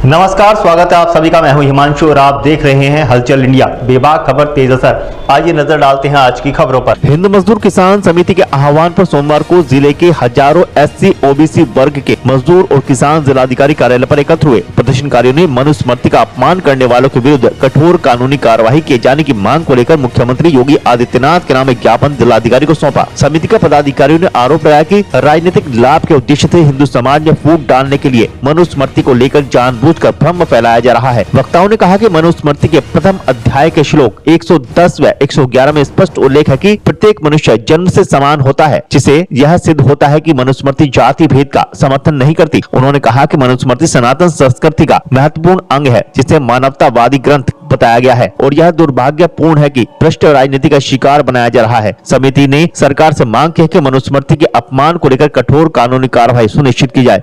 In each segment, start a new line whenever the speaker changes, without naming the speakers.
नमस्कार, स्वागत है आप सभी का। मैं हूं हिमांशु और आप देख रहे हैं हलचल इंडिया। बेबाक खबर तेज असर। आइए नजर डालते हैं आज की खबरों पर। हिंद मजदूर किसान समिति के आह्वान पर सोमवार को जिले के हजारों एससी ओबीसी वर्ग के मजदूर और किसान जिलाधिकारी कार्यालय पर एकत्र हुए। प्रदर्शनकारियों ने मनुस्मृति का अपमान करने वालों के विरुद्ध कठोर कानूनी कार्रवाई किए जाने की मांग को लेकर मुख्यमंत्री योगी आदित्यनाथ के नाम एक ज्ञापन जिलाधिकारी को सौंपा। समिति के पदाधिकारियों ने आरोप लगाया कि राजनीतिक लाभ के उद्देश्य से हिंदू समाज में फूट डालने के लिए मनुस्मृति को लेकर जानबूझकर भ्रम फैलाया जा रहा है। वक्ताओं ने कहा कि मनुस्मृति के प्रथम अध्याय के श्लोक 110 व 111 में स्पष्ट उल्लेख है कि प्रत्येक मनुष्य जन्म से समान होता है, जिसे यह सिद्ध होता है कि मनुस्मृति जाति भेद का समर्थन नहीं करती। उन्होंने कहा कि मनुस्मृति सनातन संस्कृति का महत्वपूर्ण अंग है, जिसे मानवतावादी ग्रंथ बताया गया है और यह दुर्भाग्यपूर्ण है कि भ्रष्ट राजनीति का शिकार बनाया जा रहा है। समिति ने सरकार से मांग की है कि मनुस्मृति के अपमान को लेकर कठोर कानूनी कार्रवाई सुनिश्चित की जाए।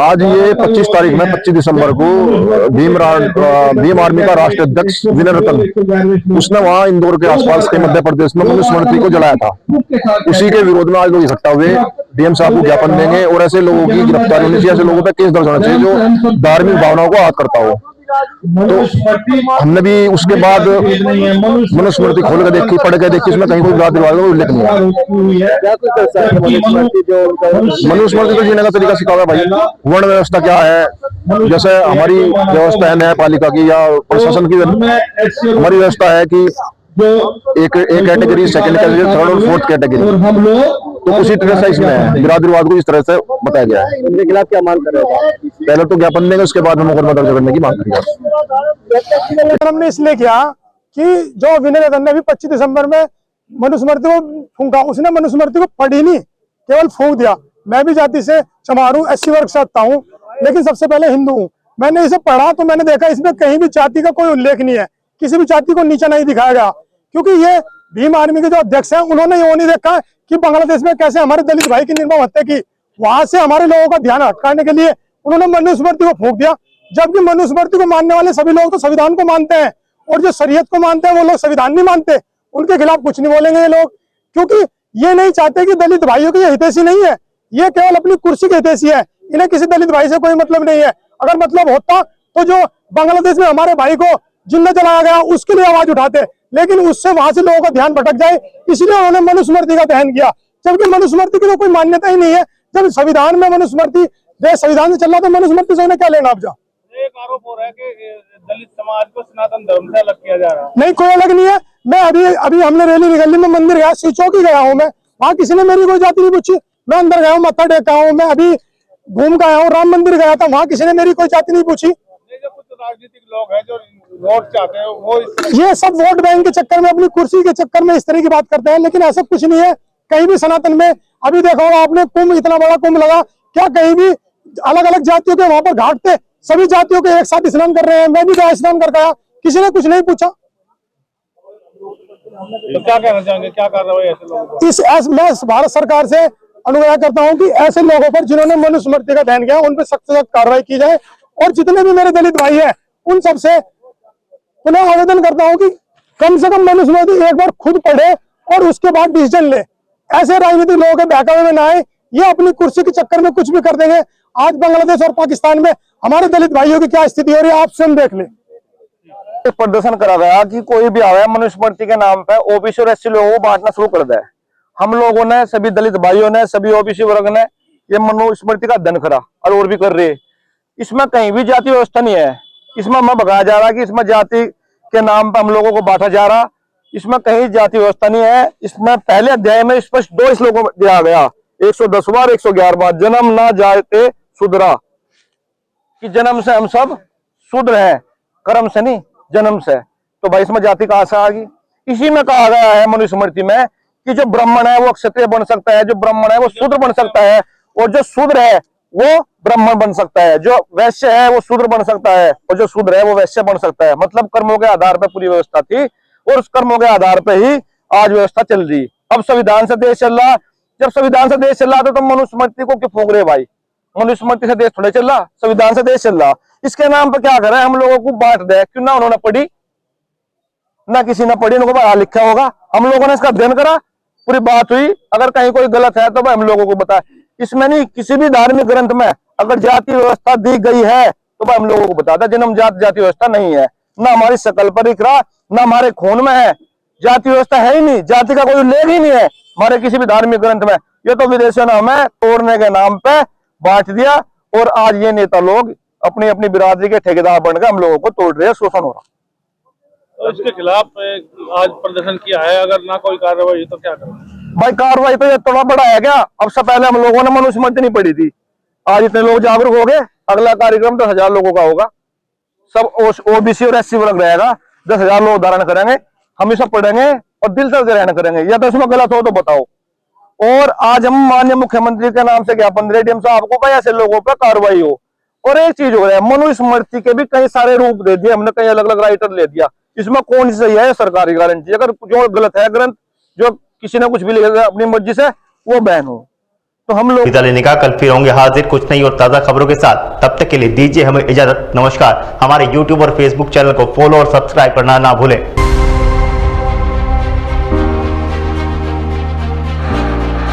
आज ये 25 तारीख में 25 दिसंबर को भीम आर्मी का राष्ट्रीय अध्यक्ष विनय रतन उसने वहाँ इंदौर के आसपास के मध्य प्रदेश में मनुस्मृति को जलाया था। उसी के विरोध में आज लोग इकट्ठा हुए डीएम साहब को ज्ञापन देंगे और ऐसे लोगों की गिरफ्तारी होनी चाहिए, ऐसे लोगों पर केस दर्ज होना चाहिए जो धार्मिक भावनाओं को आहत करता हो। तो हमने भी उसके बाद मनुस्मृति खोल कर देखी, पढ़ के देखी, उसमें कहीं कोई विवाद का उल्लेख नहीं है। मनुस्मृति तो जीने का तरीका सिखा हुआ है भाई। वर्ण व्यवस्था क्या है, जैसे हमारी व्यवस्था है न्यायपालिका की या प्रशासन की, हमारी व्यवस्था है कि एक कैटेगरी, सेकंड कैटेगरी, थर्ड और फोर्थ कैटेगरी, तो उसी तरह से इसमें है। बिरादरीवाद को इस तरह से बताया गया है। इनके खिलाफ क्या मांग कर रहे हैं? पहले तो ज्ञापन देंगे, उसके बाद हम मुकदमा दर्ज करने की मांग करेंगे।
हमने इसलिए किया कि जो विनय रतन ने भी 25 दिसंबर में मनुस्मृति को फूंका, उसने मनुस्मृति को पढ़ी नहीं, केवल फूंक दिया। मैं भी जाति से समारू एससी वर्ग से आता हूँ, लेकिन सबसे पहले हिंदू हूँ। मैंने इसे पढ़ा तो मैंने देखा इसमें कहीं भी जाति का कोई उल्लेख नहीं है, किसी भी जाति को नीचा नहीं दिखाया गया। क्योंकि ये भीम आर्मी के जो अध्यक्ष हैं, उन्होंने ये नहीं देखा कि बांग्लादेश में कैसे हमारे दलित भाई की निर्मम हत्या की। वहां से हमारे लोगों का ध्यान हटाने के लिए उन्होंने मनुस्मृति को फूंक दिया। जबकि मनुस्मृति को मानने वाले सभी लोग तो संविधान को मानते हैं, और जो शरीयत को मानते हैं वो लोग संविधान नहीं मानते। उनके खिलाफ कुछ नहीं बोलेंगे ये लोग, क्योंकि ये नहीं चाहते कि दलित भाइयों की हितैषी नहीं है, ये केवल अपनी कुर्सी की हितैषी है। इन्हें किसी दलित भाई से कोई मतलब नहीं है। अगर मतलब होता तो जो बांग्लादेश में हमारे भाई को जिंदा जलाया गया उसके लिए आवाज उठाते, लेकिन उससे वहां से लोगों का ध्यान भटक जाए, इसलिए उन्होंने मनुस्मृति का दहन किया। जबकि मनुस्मृति की तो कोई मान्यता ही नहीं है। जब संविधान में मनुस्मृति देश संविधान से चल रहा तो मनुस्मृति से उन्हें क्या लेना? अब
एक आरोप हो रहा है कि दलित समाज को सनातन धर्म से अलग किया जा रहा है।
नहीं, कोई अलग नहीं है। मैं अभी हमने रैली निकाली, मैं मंदिर गया, श्री चौकी गया हूँ, मैं वहाँ किसी ने मेरी कोई जाति नहीं पूछी। मैं अंदर गया हूँ, मत्था टेका हूँ। मैं अभी घूम के आया हूँ, राम मंदिर गया था, वहाँ किसी ने मेरी कोई जाति नहीं पूछी।
जो कुछ राजनीतिक लोग हैं जो वोट चाहते हैं वो
ये सब वोट बैंक के चक्कर में, अपनी कुर्सी के चक्कर में इस तरह की बात करते हैं, लेकिन ऐसा कुछ नहीं है। कहीं भी सनातन में अभी देखा होगा आपने, कुंभ, इतना बड़ा कुंभ लगा, क्या कहीं भी अलग अलग जातियों के वहां पर घाट थे, सभी जातियों के एक साथ स्नान कर रहे हैं। मैं भी गया, स्नान करके आया, किसी ने कुछ नहीं पूछा।
तो क्या कहना चाहेंगे, क्या कर रहे हो ऐसे लोगों?
मैं भारत सरकार से अनुरोध करता हूं कि ऐसे लोगों पर जिन्होंने मनुस्मृति का दहन किया उन पर सख्त सख्त कार्रवाई की जाए, और जितने भी मेरे दलित भाई हैं उन सबसे पुनः आवेदन करता हूं कि कम से कम मनुस्मृति एक बार खुद पढ़े और उसके बाद डिसीजन ले। ऐसे राजनीतिक लोगों के बहकावे में ना आए, ये अपनी कुर्सी के चक्कर में कुछ भी कर देंगे। आज बांग्लादेश और पाकिस्तान में हमारे दलित भाइयों की क्या स्थिति हो रही है, आप स्वयं देख लें।
प्रदर्शन करा गया कि कोई भी आवे मनुस्मृति के नाम पे ओबीसी और एससी लोगों को बांटना शुरू कर दे। हम लोगों ने, सभी दलित भाइयों ने, सभी ओबीसी वर्ग ने ये मनुस्मृति का दहन करा और भी कर रहे। इसमें कहीं भी जाति व्यवस्था नहीं है। इसमें हमें भगाया जा रहा कि इसमें जाति के नाम पर हम लोगों को बांटा जा रहा। इसमें कहीं जाति व्यवस्था नहीं है। इसमें पहले अध्याय में स्पष्ट 2 श्लोकों में दिया गया, 110वां और 111वां, जन्म ना जाते शुद्रा, कि जन्म से हम सब शूद्र हैं, कर्म से नहीं, जन्म से। तो भाई इसमें जाति कहां से आ गई? इसी में कहा गया है मनुस्मृति में कि जो ब्राह्मण है वो क्षत्रिय बन सकता है, जो ब्राह्मण है वो शूद्र बन सकता है, और जो शूद्र है वो ब्राह्मण बन सकता है, जो वैश्य है वो शूद्र बन सकता है, और जो शूद्र है वो वैश्य बन सकता है। मतलब कर्मों के आधार पर पूरी व्यवस्था थी, और उस कर्मों के आधार पर ही आज व्यवस्था चल रही। अब संविधान से देश चल रहा। जब संविधान से देश चल रहा था तो मनुस्मृति को क्यों फूंक रहे भाई? मनुस्मृति से देश थोड़े चल रहा, संविधान से देश चल रहा। इसके नाम पर क्या करे, हम लोगों को बांट दे। क्यों ना उन्होंने पढ़ी, ना किसी ने पढ़ी, उनको पढ़ा लिखा होगा। हम लोगों ने इसका अध्ययन करा, पूरी बात हुई। अगर कहीं कोई गलत है तो भाई हम लोगों को बताए। इसमें नहीं, किसी भी धार्मिक ग्रंथ में अगर जाति व्यवस्था दी गई है तो भाई हम लोगों को बताता जन्म जाति व्यवस्था नहीं है, ना हमारी शकल पर दिख रहा, ना हमारे खून में है, जाति व्यवस्था है ही नहीं, जाति का कोई उल्लेख ही नहीं है हमारे किसी भी धार्मिक ग्रंथ में। ये तो विदेशियों ने हमें तोड़ने के नाम पे बांट दिया और आज ये नेता लोग अपनी अपनी बिरादरी के ठेकेदार बनकर हम लोगों को तोड़ रहे हैं, शोषण हो रहा।
तो इसके खिलाफ आज प्रदर्शन किया है, अगर ना कोई कार्रवाई हुई तो क्या करेंगे?
भाई कार्रवाई तो ये थोड़ा बड़ा है क्या? अब से पहले हम लोगों ने मनुस्मृति नहीं पढ़ी थी, आज इतने लोग जागरूक हो गए, अगला कार्यक्रम 10,000 लोगों का होगा, सब ओबीसी और एससी वर्ग रहेगा, 10,000 लोग धारण करेंगे, हम सब पढ़ेंगे और दिल से ग्रहण करेंगे, या तो इसमें गलत हो तो बताओ। और आज हम माननीय मुख्यमंत्री के नाम से ज्ञापन दे रहे साहब को भाई ऐसे लोगों पर कार्रवाई हो। और एक चीज हो रहा है, मनुस्मृति के भी कई सारे रूप दे दिए हमने, कई अलग अलग राइटर ले दिया, इसमें कौन सी सही है? सरकारी गारंटी, अगर जो गलत है ग्रंथ, जो किसी ने कुछ भी लिखा अपनी मर्जी से, वो बैन हो। तो हम लोग
विदा लेने का कल फिर होंगे हाजिर कुछ नई और ताजा खबरों के साथ। तब तक के लिए दीजिए हमें इजाजत। नमस्कार। हमारे YouTube और Facebook चैनल को फॉलो और सब्सक्राइब करना ना भूलें।